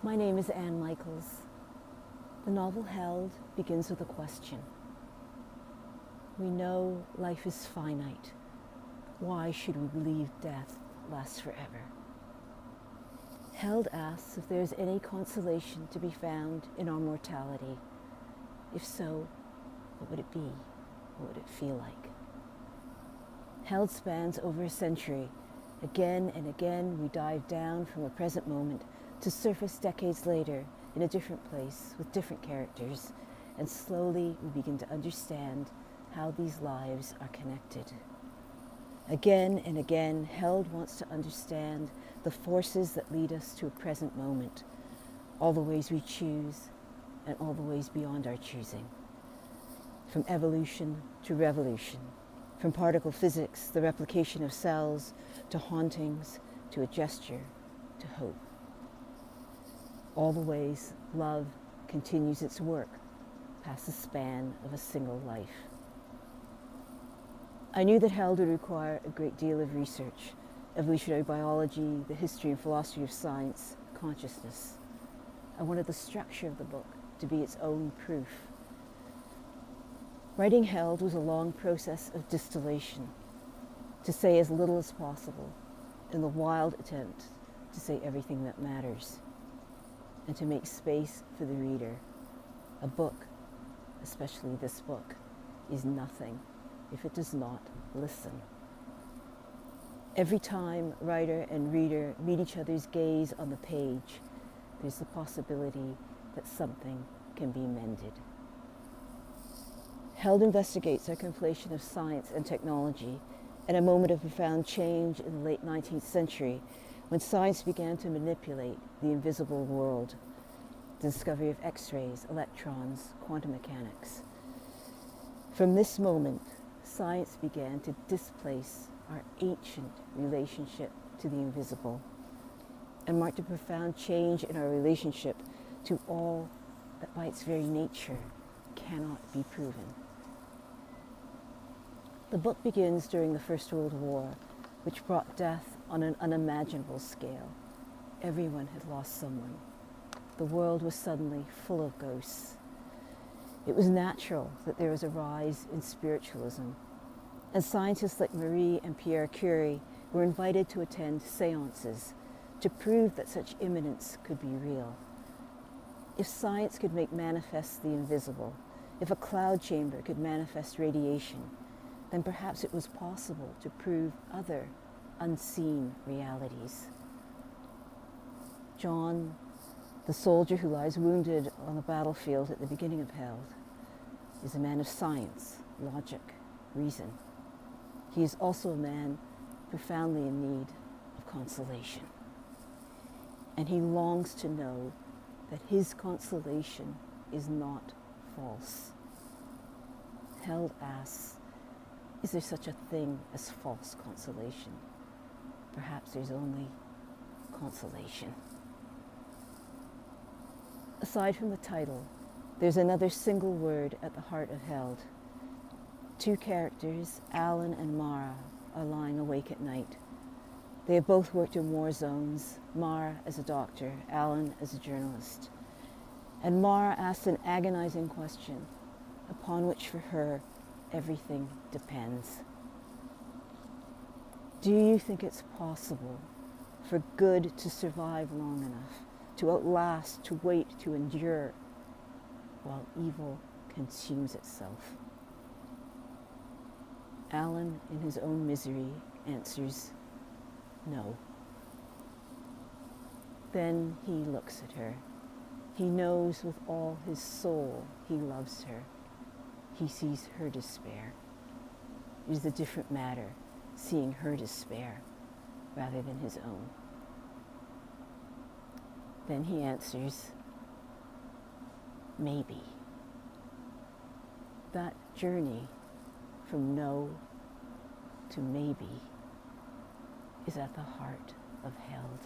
My name is Anne Michaels. The novel Held begins with a question. We know life is finite. Why should we believe death lasts forever? Held asks if there is any consolation to be found in our mortality. If so, what would it be? What would it feel like? Held spans over a century. Again and again, we dive down from a present moment to surface decades later in a different place with different characters, and slowly we begin to understand how these lives are connected. Again and again, Held wants to understand the forces that lead us to a present moment, all the ways we choose and all the ways beyond our choosing. From evolution to revolution, from particle physics, the replication of cells, to hauntings, to a gesture, to hope. All the ways love continues its work past the span of a single life. I knew that Held would require a great deal of research, evolutionary biology, the history and philosophy of science, consciousness. I wanted the structure of the book to be its own proof. Writing Held was a long process of distillation, to say as little as possible, in the wild attempt to say everything that matters, and to make space for the reader. A book, especially this book, is nothing if it does not listen. Every time writer and reader meet each other's gaze on the page, there's the possibility that something can be mended. Held investigates our conflation of science and technology in a moment of profound change in the late 19th century, when science began to manipulate the invisible world, the discovery of X-rays, electrons, quantum mechanics. From this moment, science began to displace our ancient relationship to the invisible and marked a profound change in our relationship to all that by its very nature cannot be proven. The book begins during the First World War, which brought death on an unimaginable scale. Everyone had lost someone. The world was suddenly full of ghosts. It was natural that there was a rise in spiritualism, and scientists like Marie and Pierre Curie were invited to attend seances to prove that such imminence could be real. If science could make manifest the invisible, if a cloud chamber could manifest radiation, then perhaps it was possible to prove other unseen realities. John, the soldier who lies wounded on the battlefield at the beginning of Held, is a man of science, logic, reason. He is also a man profoundly in need of consolation. And he longs to know that his consolation is not false. Held asks, is there such a thing as false consolation? Perhaps there's only consolation. Aside from the title, there's another single word at the heart of Held. Two characters, Alan and Mara, are lying awake at night. They have both worked in war zones, Mara as a doctor, Alan as a journalist. And Mara asks an agonizing question, upon which for her, everything depends. Do you think it's possible for good to survive long enough, to outlast, to wait, to endure, while evil consumes itself? Alan, in his own misery, answers, no. Then he looks at her. He knows with all his soul he loves her. He sees her despair. It is a different matter, seeing her despair rather than his own. Then he answers, maybe. That journey from no to maybe is at the heart of Held.